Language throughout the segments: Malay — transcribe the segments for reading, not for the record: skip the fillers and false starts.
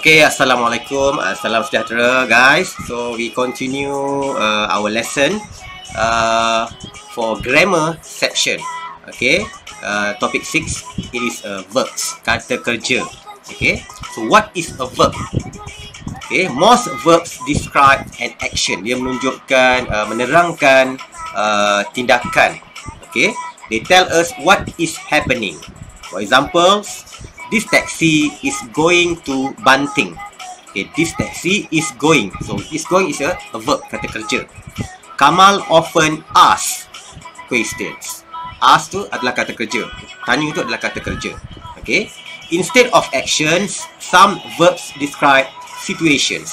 Okay, Assalamualaikum, salam sejahtera guys. So we continue our lesson for grammar section. Okay, topic 6, it is verbs, kata kerja. Okay, so what is a verb? Okay, most verbs describe an action. Dia menunjukkan, menerangkan tindakan. Okay, they tell us what is happening. For example, this taxi is going to Banting. Okay, this taxi is going. So, is going is a verb, kata kerja. Kamal often asks questions. Ask tu adalah kata kerja. Tanya tu adalah kata kerja. Okay. Instead of actions, some verbs describe situations.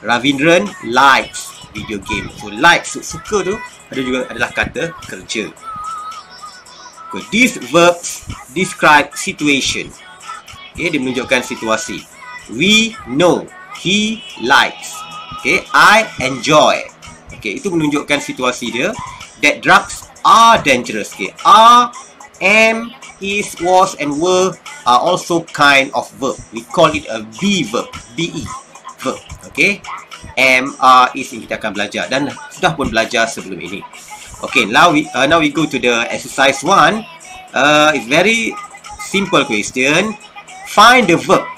Ravindran likes video game. So, likes, suka tu ada juga adalah kata kerja. Okay. These verbs describe situation. Okay, dia menunjukkan situasi. We know, he likes. Okay, I enjoy. Okay, itu menunjukkan situasi dia. That drugs are dangerous. Okay, are, am, is, was, and were are also kind of verb. We call it a be verb. Be verb. Okay, am, are, is yang kita akan belajar dan sudah pun belajar sebelum ini. Okay, now we go to the exercise 1. It's very simple question. Find the verb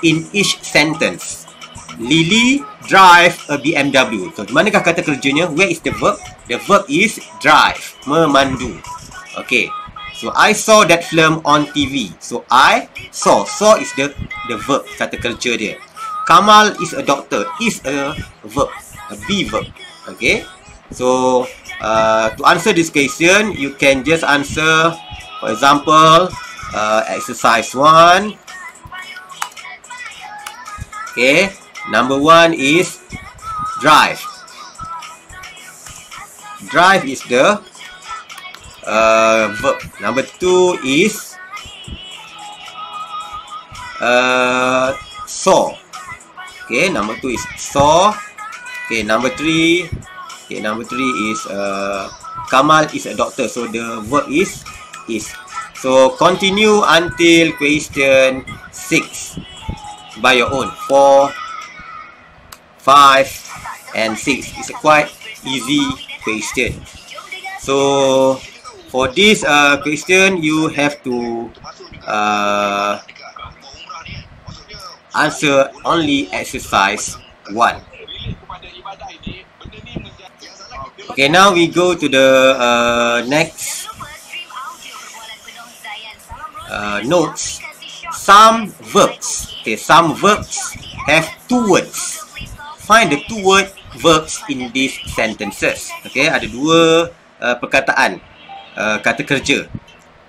in each sentence. Lily drive a BMW. So, manakah kata kerjanya? Where is the verb? The verb is drive, memandu. Okay. So, I saw that film on TV. So, I saw. Saw is the verb, kata kerja dia. Kamal is a doctor. Is a verb, a be verb. Okay. So, to answer this question, you can just answer, for example, exercise 1. Okay, number 1 is drive. Drive is the verb. Number 2 is saw. Okay, number 2 is saw. Okay, number 3. Okay, number 3 is Kamal is a doctor. So the verb is. So continue until question 6. By your own. 4, 5, and 6. It's a quite easy question. So for this question, you have to answer only exercise 1. Okay, now we go to the next notes. Some verbs. Okay, some verbs have 2 words. Find the 2 verbs in these sentences. Okay, ada 2 perkataan kata kerja.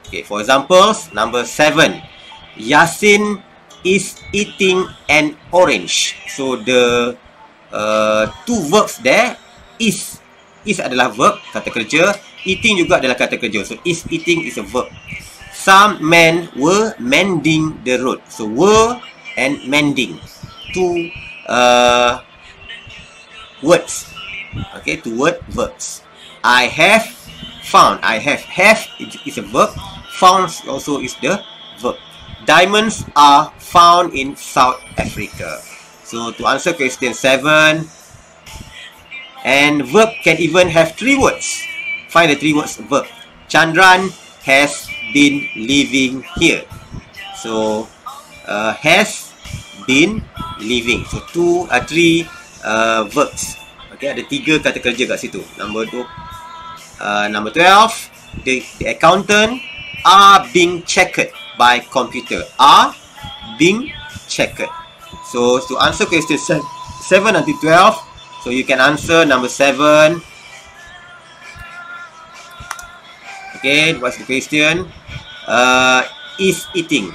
Okay, for example, number 7. Yasin is eating an orange. So the 2 verbs there is adalah verb, kata kerja. Eating juga adalah kata kerja. So is eating is a verb. Some men were mending the road. So were and mending, 2 words. Okay, 2 verbs. I have found. I have is a verb. Found also is the verb. Diamonds are found in South Africa. So to answer question 7, and verb can even have 3 words. Find the 3 words verb. Chandran has been living here. So has been living. So 3 verbs. Okay, ada 3 kata kerja kat situ. Number 12, the accountant are being checked by computer. Are being checked. So to answer question 7 until 12, so you can answer number 7. Okay, what's the question? Is eating.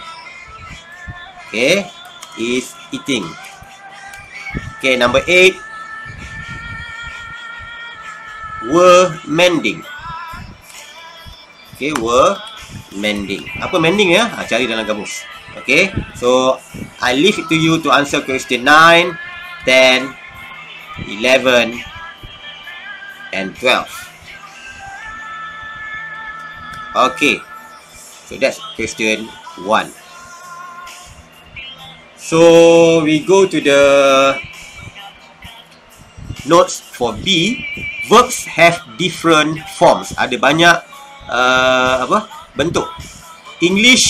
Okay, is eating. Okay, number 8. Were mending. Okay, were mending. Apa mending ya? Cari dalam kamus. Okay, so I leave it to you to answer question 9, 10, 11, and 12. Okay, so that's question 1. So we go to the notes for B. Verbs have different forms. Ada banyak bentuk. English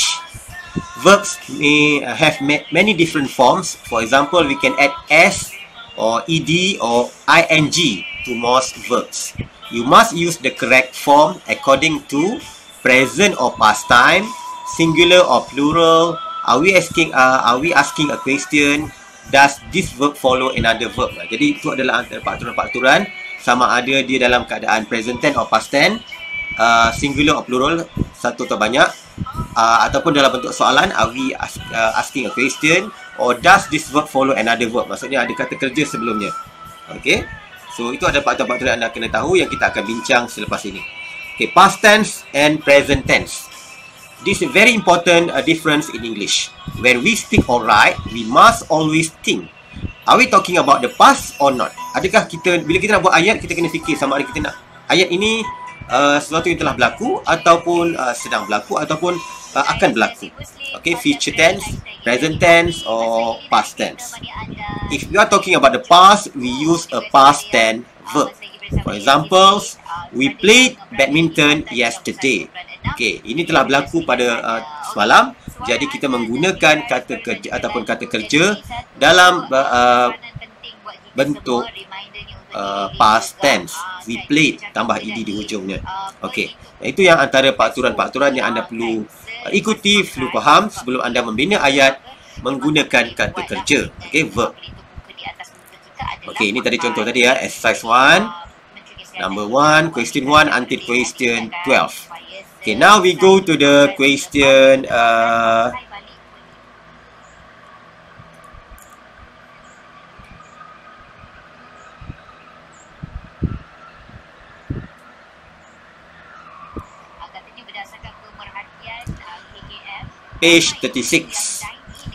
verbs may have many different forms. For example, we can add s or ed or ing to most verbs. You must use the correct form according to present or past time, singular or plural. Are we asking a question? Does this verb follow another verb? Jadi itu adalah antara faktoran-faktoran sama ada dia dalam keadaan present tense or past tense, singular or plural, satu atau banyak, ataupun dalam bentuk soalan, are we asking a question, or does this verb follow another verb? Maksudnya ada kata kerja sebelumnya. Okay, so itu ada faktor-faktor yang anda kena tahu yang kita akan bincang selepas ini. Okay, past tense and present tense. This is a very important difference in English. When we speak or write, we must always think. Are we talking about the past or not? Adakah kita, bila kita nak buat ayat, kita kena fikir sama ada kita nak ayat ini sesuatu yang telah berlaku, ataupun sedang berlaku, ataupun akan berlaku. Okay, future tense, present tense, or past tense. If we are talking about the past, we use a past tense verb. For example, we played badminton yesterday. Okay, ini telah berlaku pada semalam. Jadi kita menggunakan kata kerja ataupun kata kerja dalam bentuk past tense. We played, tambah ed di hujungnya. Okay, itu yang antara faktoran-faktoran yang anda perlu ikuti, perlu faham sebelum anda membina ayat menggunakan kata kerja. Okay, verb. Okay, ini tadi contoh tadi ya, exercise 1. Number 1, question 1 until question 12. Okay, now we go to the question page 36.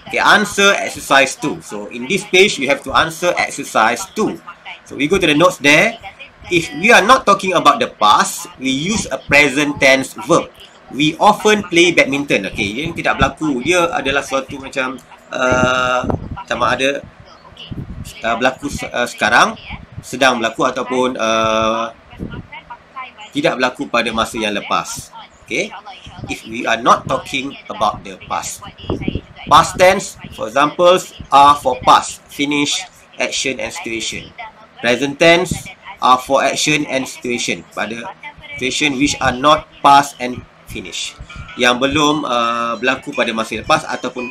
Okay, answer exercise 2. So in this page, you have to answer exercise 2. So we go to the notes there. If we are not talking about the past, we use a present tense verb. We often play badminton. Okay, ini tidak berlaku. Dia adalah suatu macam sama ada berlaku sekarang, sedang berlaku, ataupun tidak berlaku pada masa yang lepas. Okay, if we are not talking about the past. Past tense, for example, are for past, finish, action and situation. Present tense are for action and situation, pada situation which are not past and finish, yang belum berlaku pada masa lepas ataupun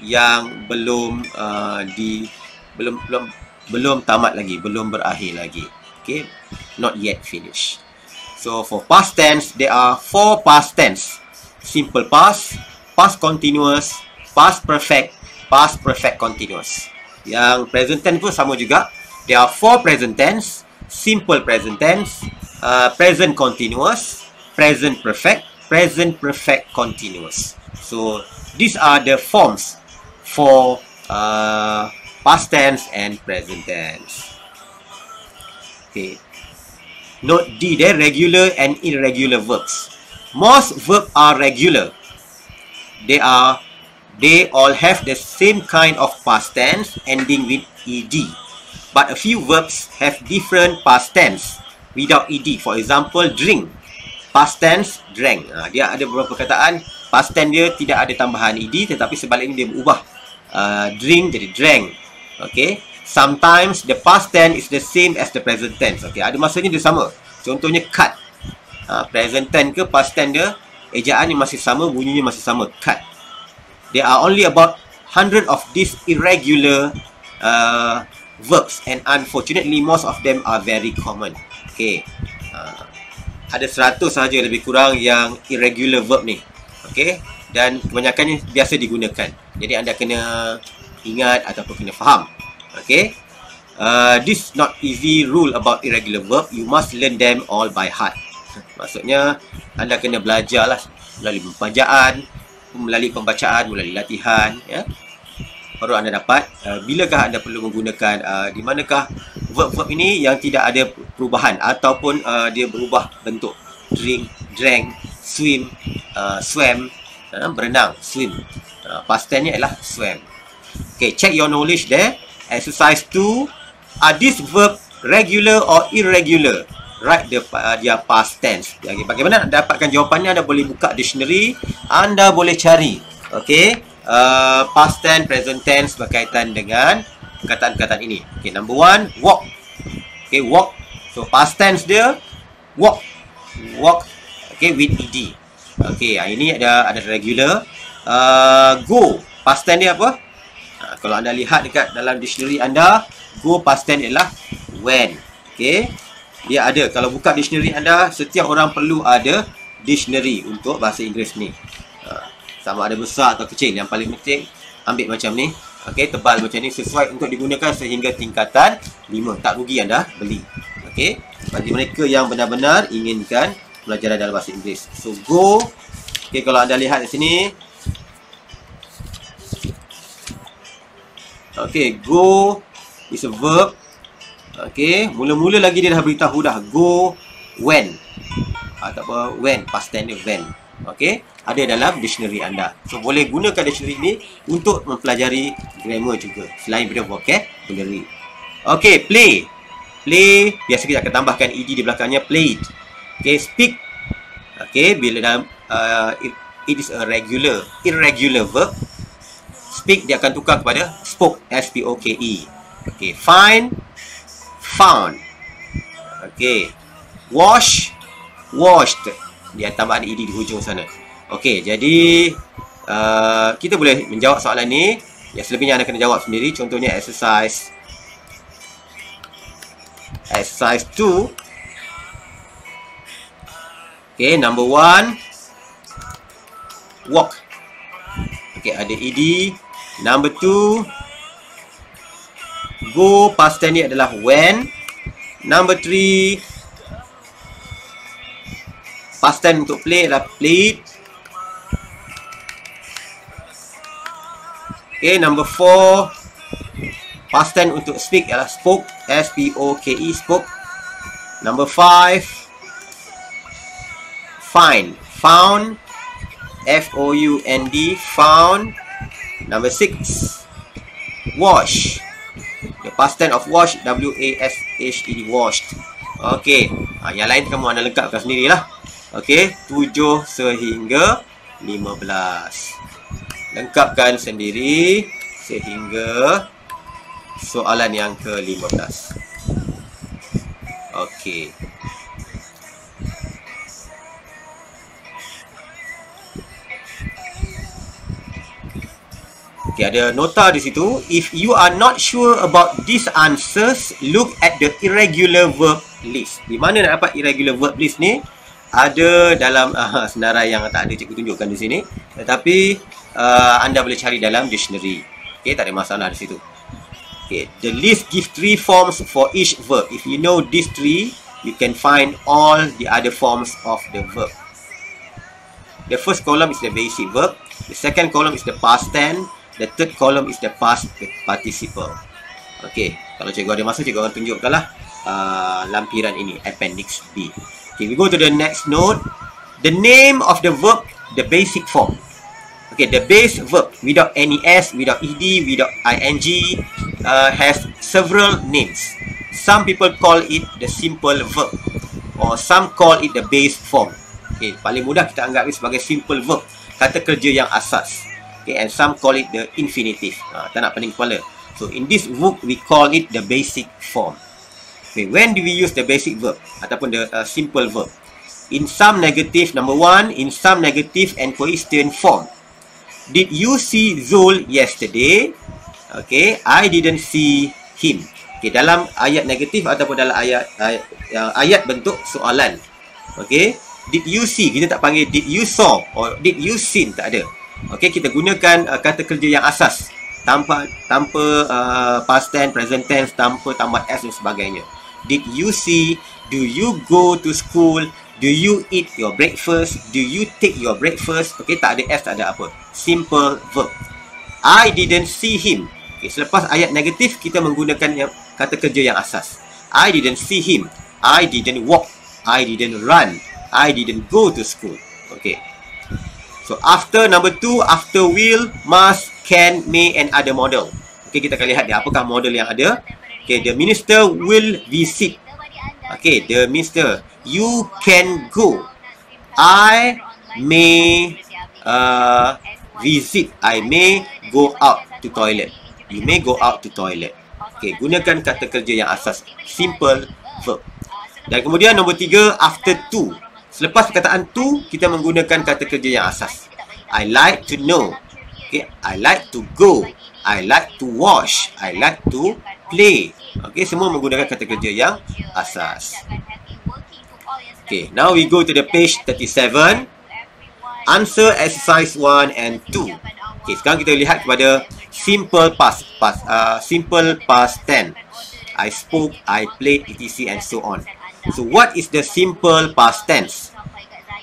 yang belum belum tamat lagi, belum berakhir lagi. Okay, not yet finished. So for past tense, there are 4 past tense: simple past, past continuous, past perfect continuous. Yang present tense pun sama juga. There are 4 present tense: simple present tense, present continuous, present perfect continuous. So these are the forms for past tense and present tense. Okay. Note D there, regular and irregular verbs. Most verbs are regular. They all have the same kind of past tense ending with ed. But a few verbs have different past tense without ed. For example, drink. Past tense, drank. Dia ada beberapa perkataan past tense dia tidak ada tambahan ed, tetapi sebaliknya dia berubah. Drink jadi drank. Okay. Sometimes the past tense is the same as the present tense. Okay. Ada masanya dia sama. Contohnya cut. Present tense ke past tense dia, ejaannya masih sama, bunyinya masih sama. Cut. There are only about 100 of these irregular verbs, and unfortunately most of them are very common. Okay, ada 100 sahaja lebih kurang yang irregular verb ni. Okay, dan kebanyakannya biasa digunakan. Jadi anda kena ingat ataupun kena faham. Okay, this not easy rule about irregular verb. You must learn them all by heart. Maksudnya anda kena belajar lah melalui pembacaan, melalui latihan, ya. Baru anda dapat bilakah anda perlu menggunakan, di manakah verb-verb ini yang tidak ada perubahan ataupun dia berubah bentuk. Drink, drank, swim, swam, berenang, swim. Past tense nya ialah swam. Okay, check your knowledge there. Exercise 2. Are these verb regular or irregular? Write their past tense. Okay, bagaimana nak dapatkan jawapannya? Anda boleh buka dictionary. Anda boleh cari. Okay, past tense, present tense berkaitan dengan perkataan-perkataan ini. Okay, number 1, walk. Okay, walk. So, past tense dia, walk. Walk, okay, with ed. Okay, ini ada regular. Go, past tense dia apa? Kalau anda lihat dekat dalam dictionary anda, go past tense ialah when. Okay, dia ada. Kalau buka dictionary anda, setiap orang perlu ada dictionary untuk bahasa Inggeris ni. Sama ada besar atau kecil. Yang paling penting ambil macam ni. Okay, tebal macam ni, sesuai untuk digunakan sehingga tingkatan 5. Tak rugi anda beli. Okay, bagi mereka yang benar-benar inginkan pelajaran dalam bahasa Inggeris. So, go. Okay, kalau anda lihat di sini. Okay, go is a verb. Okay, mula-mula lagi dia dah beritahu dah. Go, when. Ataupun when, past tense dia when. Okay, ada dalam dictionary anda. So, boleh gunakan dictionary ini untuk mempelajari grammar juga. Selain daripada vocabulary. Okay, play. Play, biasa kita akan tambahkan ed di belakangnya, played. Okay, speak. Okay, bila dalam it is a irregular verb. Speak dia akan tukar kepada spoke, S-P-O-K-E. Okay, find, found. Okay, wash, washed. Dia tambah ada ed di hujung sana. Okay, jadi kita boleh menjawab soalan ni. Yang selebihnya anda kena jawab sendiri. Contohnya exercise 2. Okay, number 1, walk. Okay, ada ed. Number 2, go, past tense ni adalah when. Number 3, past tense untuk play adalah played. Okay, number 4, past tense untuk speak adalah spoke, S-P-O-K-E, spoke. Number 5, find, found, F-O-U-N-D, found. Number 6, wash. The past tense of wash, W-A-S-H-E-D, washed. Okay, yang lain kamu anda lengkapkan sendirilah. Okay, 7 sehingga 15. Lengkapkan sendiri sehingga soalan yang ke-15. Okay. Okay, ada nota di situ. If you are not sure about these answers, look at the irregular verb list. Di mana nak dapat irregular verb list ni? Ada dalam senarai yang tak ada cikgu tunjukkan di sini. Tetapi anda boleh cari dalam dictionary. Okay, tak ada masalah di situ. Okay, the list gives 3 forms for each verb. If you know these 3, you can find all the other forms of the verb. The first column is the basic verb. The second column is the past tense. The third column is the past participle. Okay, kalau cikgu ada masa, cikgu akan tunjukkanlah lampiran ini, appendix B. Okay, we go to the next note. The name of the verb, the basic form. Okay, the base verb without any S, without ed, without ing has several names. Some people call it the simple verb, or some call it the base form. Okay, paling mudah kita anggap ini sebagai simple verb, kata kerja yang asas. Okay, and some call it the infinitive. Tak nak pening kepala. So, in this book, we call it the basic form. Okay, when do we use the basic verb? Ataupun the simple verb? In some negative, number 1, in some negative and question form. Did you see Zul yesterday? Okay, I didn't see him. Okay, dalam ayat negatif ataupun dalam ayat bentuk soalan. Okay, did you see? Kita tak panggil did you saw or did you seen, tak ada. Okay, kita gunakan kata kerja yang asas tanpa past tense, present tense, tanpa tambah s dan sebagainya. Did you see? Do you go to school? Do you eat your breakfast? Do you take your breakfast? Okay, tak ada s, tak ada apa. Simple verb. I didn't see him. Okay, selepas ayat negatif, kita menggunakan kata kerja yang asas. I didn't see him. I didn't walk. I didn't run. I didn't go to school. Okay. So after number 2, after will, must, can, may and other model. Okay, kita akan lihat dia apakah model yang ada. Okay, the minister will visit. Okay, the minister, you can go. I may visit. I may go out to toilet. You may go out to toilet. Okay, gunakan kata kerja yang asas simple verb. Dan kemudian nombor 3, after to. Selepas perkataan to, kita menggunakan kata kerja yang asas. I like to know. Okay, I like to go. I like to wash. I like to play. Okay, semua menggunakan kata kerja yang asas. Okay, now we go to the page 37. Answer exercise 1 and 2. Okay, sekarang kita lihat kepada simple past tense. I spoke, I played, etc. and so on. So what is the simple past tense?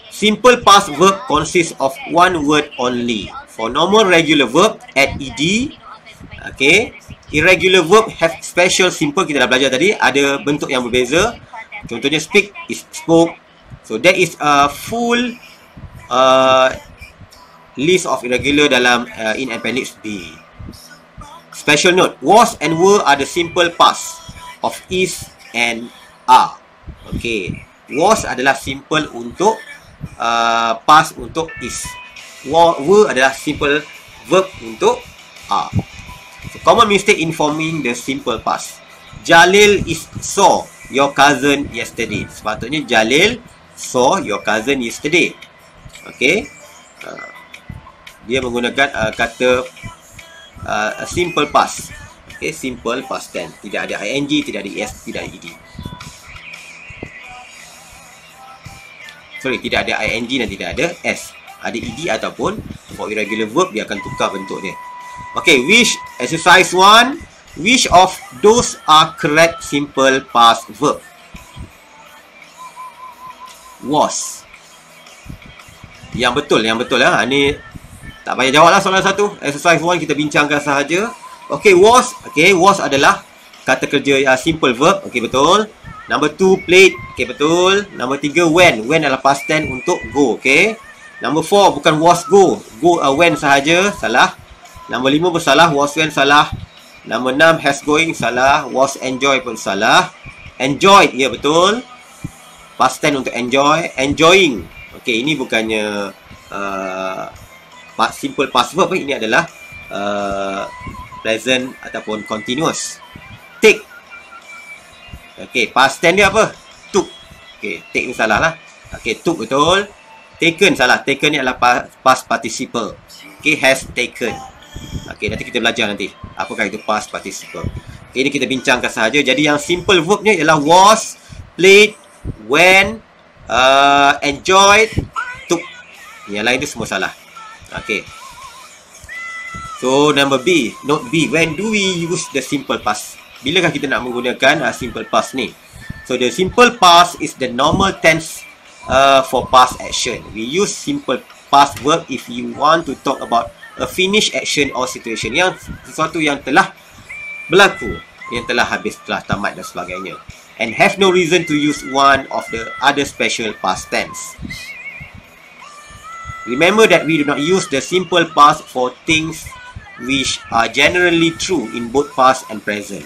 Simple past verb consists of one word only. For normal regular verb, add ed. Okay. Irregular verb have special simple. Kita dah belajar tadi, ada bentuk yang berbeza. Contohnya speak is spoke. So that is a full list of irregular dalam in appendix B. Special note, was and were are the simple past of is and are. Okay, was adalah simple untuk past untuk is. Were adalah simple verb untuk are. So, common mistake in forming the simple past. Jalil saw your cousin yesterday. Sepatutnya Jalil saw your cousin yesterday. Okay, dia menggunakan kata simple past. Okay, simple past tense. Tidak ada ing, tidak ada es, tidak ada ed. Sorry, tidak ada ing dan tidak ada s. Ada ed ataupun for irregular verb dia akan tukar bentuk dia. Okay, which exercise 1? Which of those are correct simple past verb? Was. Yang betul lah. Ni tak payah jawab lah soalan 1. Exercise 1 kita bincangkan sahaja. Okay, was. Okay, was adalah kata kerja simple verb. Okay, betul. Number 2, played. Okay, betul. Number 3, went. Went adalah past tense untuk go. Okay. Number 4, bukan was go. Go, went sahaja. Salah. Number 5 bersalah. Was, went, salah. Number 6, has going. Salah. Was, enjoy pun salah. Enjoyed. Ya, betul. Past tense untuk enjoy. Enjoying. Okay, ini bukannya simple past verb. Ini adalah present ataupun continuous. Take. Okay, past tense dia apa? Took. Okay, take ni salah lah. Okay, took betul. Taken salah. Taken ni adalah past participle. Okay, has taken. Okay, nanti kita belajar nanti apakah itu past participle. Okay, ini kita bincangkan sahaja. Jadi yang simple verbnya ialah was, played, went, enjoyed, took. Yang lain tu semua salah. Okay. So number B, note B. When do we use the simple past? Bilakah kita nak menggunakan simple past ni? So the simple past is the normal tense for past action. We use simple past verb if you want to talk about a finished action or situation, yang sesuatu yang telah berlaku, yang telah habis, telah tamat dan sebagainya. And have no reason to use one of the other special past tense. Remember that we do not use the simple past for things which are generally true in both past and present.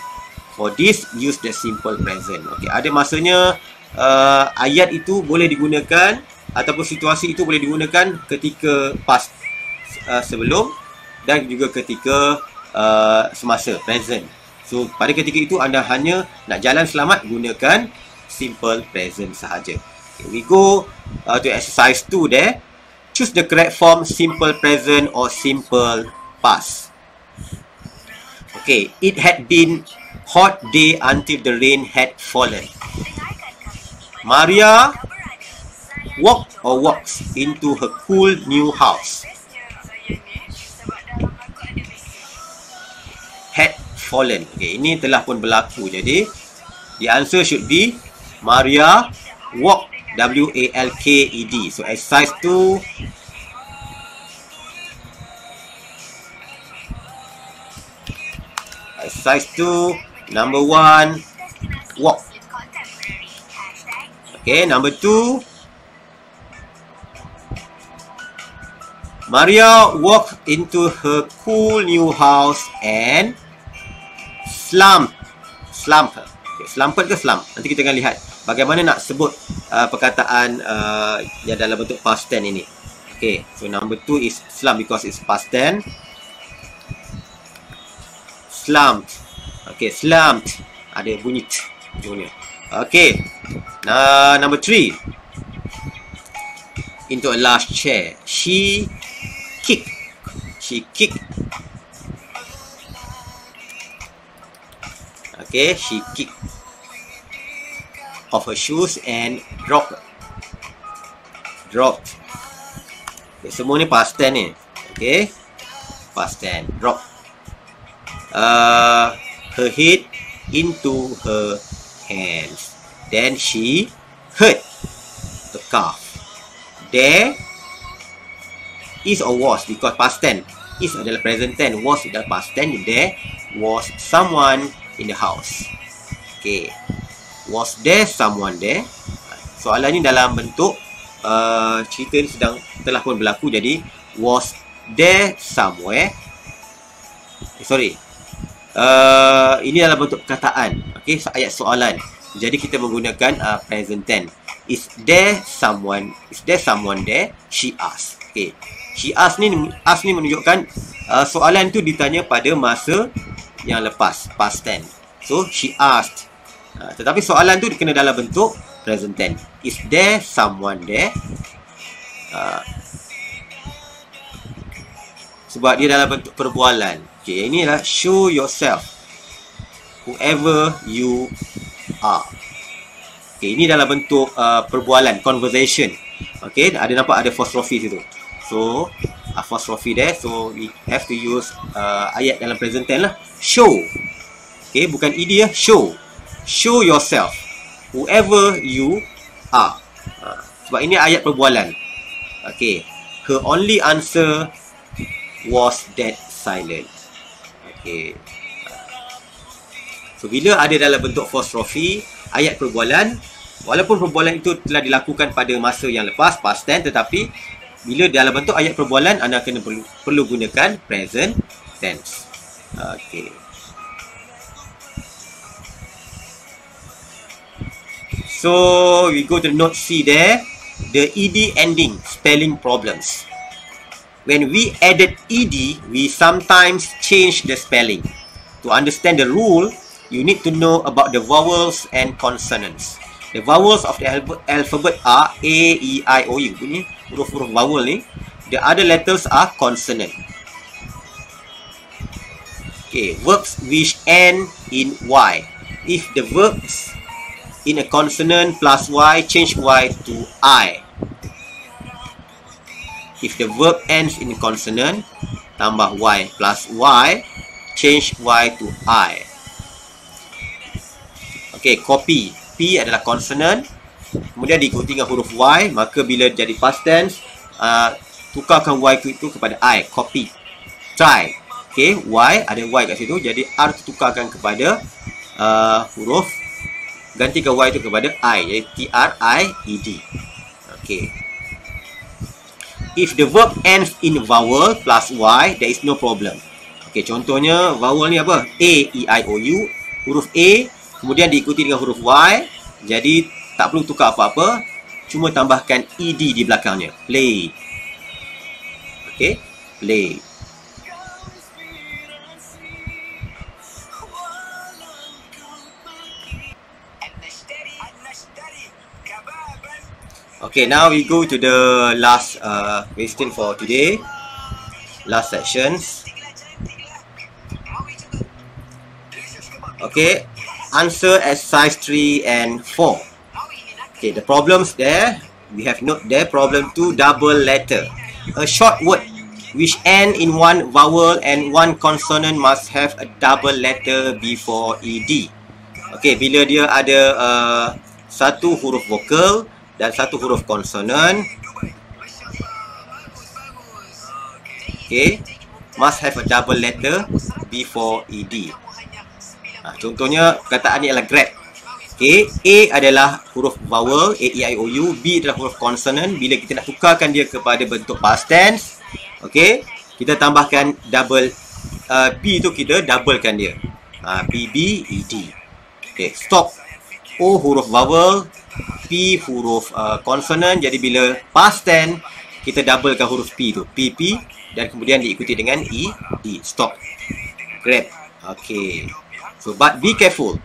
For this, use the simple present. Okay, ada masanya ayat itu boleh digunakan ataupun situasi itu boleh digunakan ketika past sebelum dan juga ketika semasa present. So pada ketika itu anda hanya nak jalan selamat, gunakan simple present sahaja. Okay, we go to exercise 2 there. Choose the correct form, simple present or simple past. Okay, it had been hot day until the rain had fallen. Maria walked or walks into her cool new house. Had fallen. Okay, ini telah pun berlaku. Jadi, the answer should be Maria walked. W-A-L-K-E-D. So, exercise 2. Exercise 2. Number 1. Walk. Okay, number 2. Maria walked into her cool new house and slumped. Okay, slumped ke slump? Nanti kita akan lihat bagaimana nak sebut perkataan yang dalam bentuk past tense ini. Okay, so number 2 is slump because it's past tense. Slumped. Okay, slumped. Ada bunyi t ujungnya. Okay. Number 3. Into a large chair. She kicked. Okay, she kicked off her shoes and dropped. Okay, semua ni past tense ni. Okay, past tense. Drop. Her head into her hands. Then she hurt the calf. There is or was, because past tense. Is adalah present tense. Was adalah past tense. There was someone in the house. Okay. Was there someone there? Soalan ni dalam bentuk cerita ni telah pun berlaku. Jadi was there somewhere? Ini dalam bentuk perkataan. Okay, ayat soalan. Jadi kita menggunakan present tense. Is there someone there? She asked. Okay. She asked ni menunjukkan soalan tu ditanya pada masa yang lepas, past tense. So she asked. Tetapi soalan tu kena dalam bentuk present tense. Is there someone there? Sebab dia dalam bentuk perbualan. Okay, ini adalah show yourself, whoever you are. Okay, ini dalam bentuk perbualan, conversation. Okay, nampak ada apostrophe situ. So apostrophe there. So we have to use ayat dalam present tense lah. Show. Okay, bukan ed ya. Show yourself, whoever you are. Sebab ini ayat perbualan. Okay. Her only answer was dead silent. Okay. So bila ada dalam bentuk apostrophe, ayat perbualan, walaupun perbualan itu telah dilakukan pada masa yang lepas, past tense, tetapi bila dalam bentuk ayat perbualan, anda kena perlu gunakan present tense. Okay. So we go to note C there. The ed ending, spelling problems. When we added ed, we sometimes change the spelling. To understand the rule, you need to know about the vowels and consonants. The vowels of the alphabet are A, E, I, O, U. Ini huruf-huruf vowel ni. The other letters are consonant. Okay, verbs which end in Y. If the verbs in a consonant plus Y, change Y to I. If the verb ends in consonant, tambah Y plus Y, change Y to I. Okay, copy. P adalah consonant, kemudian diikuti dengan huruf Y, maka bila jadi past tense, tukarkan Y itu kepada I. Copy. Try. Okay, Y, ada Y kat situ, jadi R tukarkan kepada huruf, gantikan Y itu kepada I, jadi T-R-I-E-D. Okay. If the verb ends in vowel plus Y, there is no problem. Okay, contohnya vowel ni apa? A, E, I, O, U. Huruf A, kemudian diikuti dengan huruf Y. Jadi, tak perlu tukar apa-apa. Cuma tambahkan ED di belakangnya. Play. Okay, play. Okay, now we go to the last question for today. Last sections. Okay, answer exercise 3 and 4. Okay, the problems there, we have note there, problem 2, double letter. A short word which end in one vowel and one consonant must have a double letter before ed. Okay, bila dia ada satu huruf vokal dan satu huruf konsonan, okay, must have a double letter before ed. Contohnya perkataan ni adalah grab. Okay, A adalah huruf vowel, A, E, I, O, U. B adalah huruf consonant. Bila kita nak tukarkan dia kepada bentuk past tense, okay, kita tambahkan double, P tu kita doublekan dia. P, B, E, D. Okay, stop. O huruf vowel, P huruf consonant. Jadi bila past tense, kita doublekan huruf P tu. P, P. Dan kemudian diikuti dengan E, E. Stop. Grab. Okay. So, but be careful.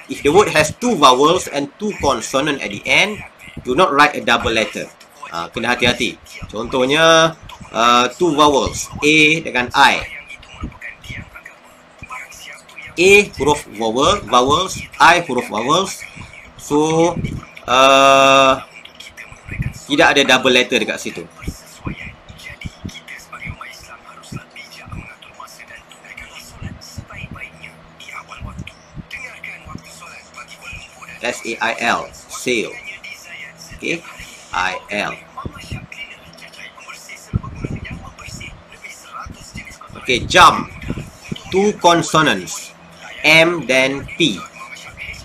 If the word has 2 vowels and 2 consonant at the end, do not write a double letter. Kena hati-hati. Contohnya, 2 vowels, A dengan I. A huruf vowels, I huruf vowels. So, tidak ada double letter dekat situ. S-A-I-L, sail. Okay, I-L. Okay, jump. 2 consonants, M dan P.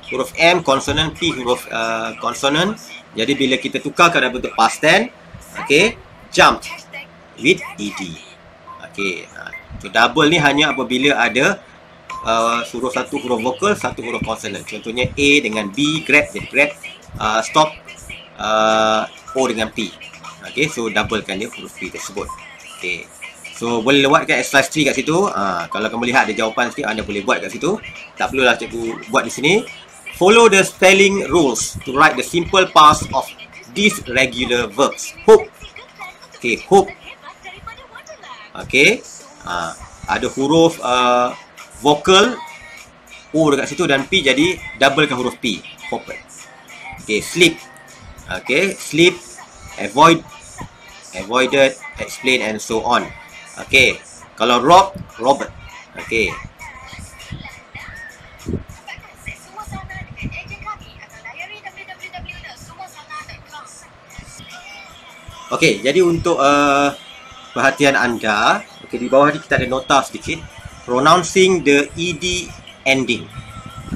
Huruf M consonant, P huruf consonant. Jadi bila kita tukarkan dalam bentuk past tense, okay, jump with ed. Okay, so double ni hanya apabila ada huruf satu huruf vokal, satu huruf consonant. Contohnya A dengan B, grab jadi grab, stop, O dengan P. Okay, so doublekan dia huruf P tersebut. Okay, so boleh lewatkan exercise 3 kat situ. Kalau kamu lihat ada jawapan sikit, anda boleh buat kat situ. Tak perlulah cikgu buat di sini. Follow the spelling rules to write the simple past of these regular verbs. Hope. Okay, hope. Okay, ada huruf vokal O dekat situ dan P, jadi doublekan huruf P. Hope. Okay, sleep. Okay, sleep, avoid, avoided, explain and so on. Okay, kalau rob, Robert. Okay. Okay, jadi untuk perhatian anda, okay, di bawah ni kita ada nota sedikit. Pronouncing the ed ending.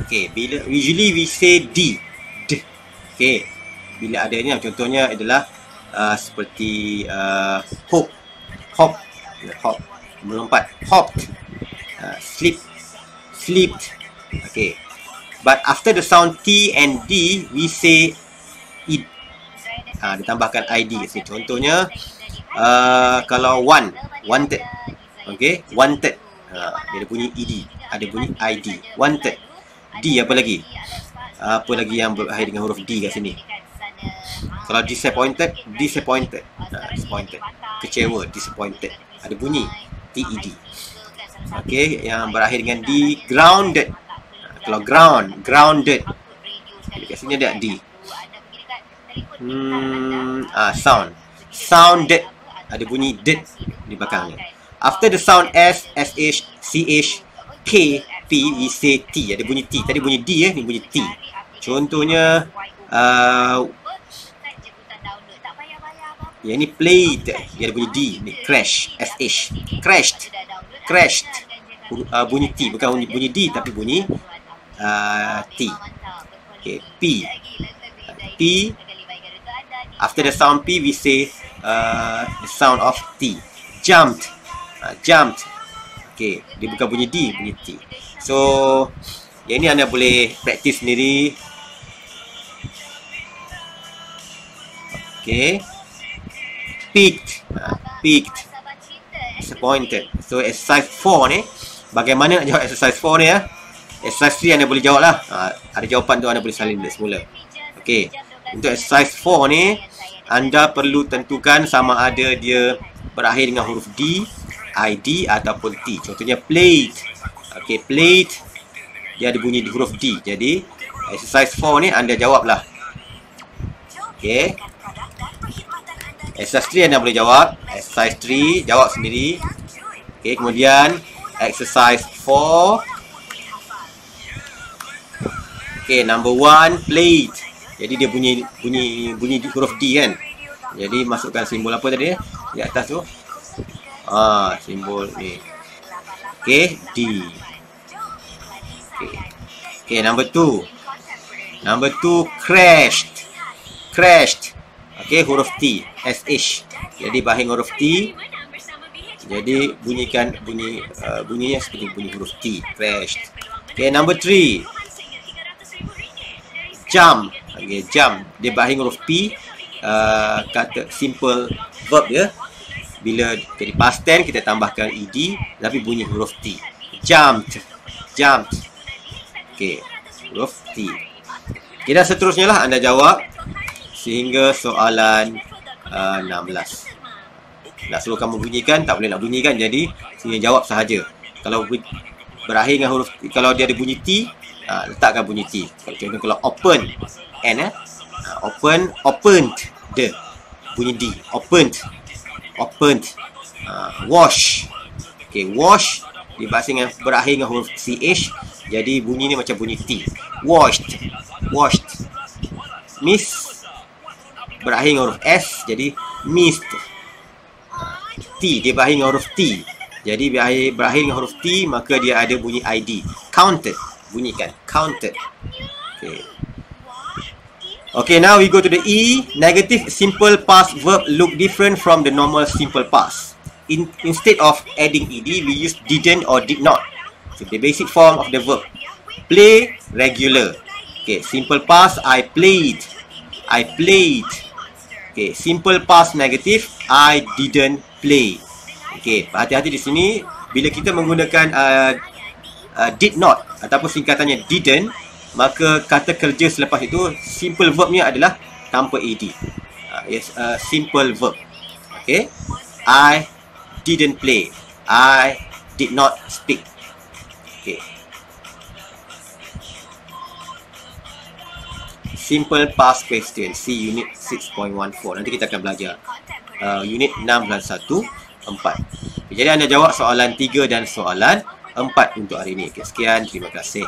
Okay, bila usually we say d. Okay, bila adanya contohnya adalah seperti hope, hop, hop, melompat, hopped, sleep, sleeped. Okay, but after the sound T and D, we say id. Ditambahkan id kat sini. Contohnya kalau wanted. Okay, wanted. Dia ada bunyi ed, ada bunyi id. Wanted. D apa lagi? Apa lagi yang berakhir dengan huruf D kat sini? Kalau disappointed, disappointed. Disappointed. Kecewa, disappointed. Ada bunyi TED. Okay, yang berakhir dengan D, grounded. Kalau ground, grounded. Dekat sini ada D. Sound. Sounded. Ada bunyi did di belakangnya. After the sound S, SH, CH, K, P, we say T. Ada bunyi T. Tadi bunyi D, ni bunyi T. Contohnya yang ni played, dia ada bunyi D. Ni crash, SH. Crashed. Crashed. Bunyi T, bukan bunyi D tapi bunyi T. Okay, P. P. After the sound P, we say the sound of T. Jumped. Jumped. Okay, dia bukan bunyi D, bunyi T. So, yang ni anda boleh praktis sendiri. Okay. Peaked. Peaked. Disappointed. So, exercise 4 ni, bagaimana nak jawab exercise 4 ni ya? Exercise 3 anda boleh jawab lah. Ada jawapan tu anda boleh salin dia semula. Okay. Untuk exercise 4 ni, anda perlu tentukan sama ada dia berakhir dengan huruf D, ID ataupun T. Contohnya played. Okay, played. Dia ada bunyi di huruf D. Jadi, exercise 4 ni anda jawablah. Okay. Exercise 3 anda boleh jawab. Exercise 3, jawab sendiri. Okay, kemudian exercise 4. Okay, number 1, played. Jadi dia bunyi di huruf D kan. Jadi masukkan simbol apa tadi di atas tu? Simbol ni. Okay, D. Okay, number 2. Number 2, crashed. Crashed. Okay, huruf T, SH. Jadi bahagian huruf T. Jadi bunyinya seperti bunyi huruf T, crashed. Okay, number 3, jump. Okay, jump. Dia bahagian huruf P. Kata simple verb dia. Bila jadi past tense kita tambahkan ed tapi bunyi huruf T. Jumped. Jumped. Okay, huruf T. Okay, dan seterusnya lah anda jawab sehingga soalan 16. Nak suruh kamu bunyikan, tak boleh nak bunyikan. Jadi sehingga jawab sahaja. Kalau berakhir dengan huruf, kalau dia ada bunyi T, letakkan bunyi T. Contoh kalau open, N open, opened, the bunyi D, opened, opened. Wash. Okay, wash berakhir dengan huruf CH. Jadi bunyi ni macam bunyi T. Washed. Washed. Miss berakhir dengan huruf S. Jadi missed. T dia berakhir dengan huruf T. Jadi berakhir dengan huruf T, maka dia ada bunyi ID. Counted. Bunyikan. Counted. Okay. Okay, now we go to the E. Negative simple past verb look different from the normal simple past. Instead of adding ed, we use didn't or did not. So the basic form of the verb. Play, regular. Okay, simple past, I played. I played. Okay, simple past negative, I didn't play. Okay, hati-hati di sini. Bila kita menggunakan did not ataupun singkatannya didn't, maka kata kerja selepas itu simple verbnya adalah tanpa ed. Yes, simple verb. Okay, I didn't play. I did not speak. Okay. Simple past question. See unit 6.14. Nanti kita akan belajar unit 6.1 4. Jadi anda jawab soalan 3 dan soalan 4 untuk hari ini. Okay, sekian, terima kasih.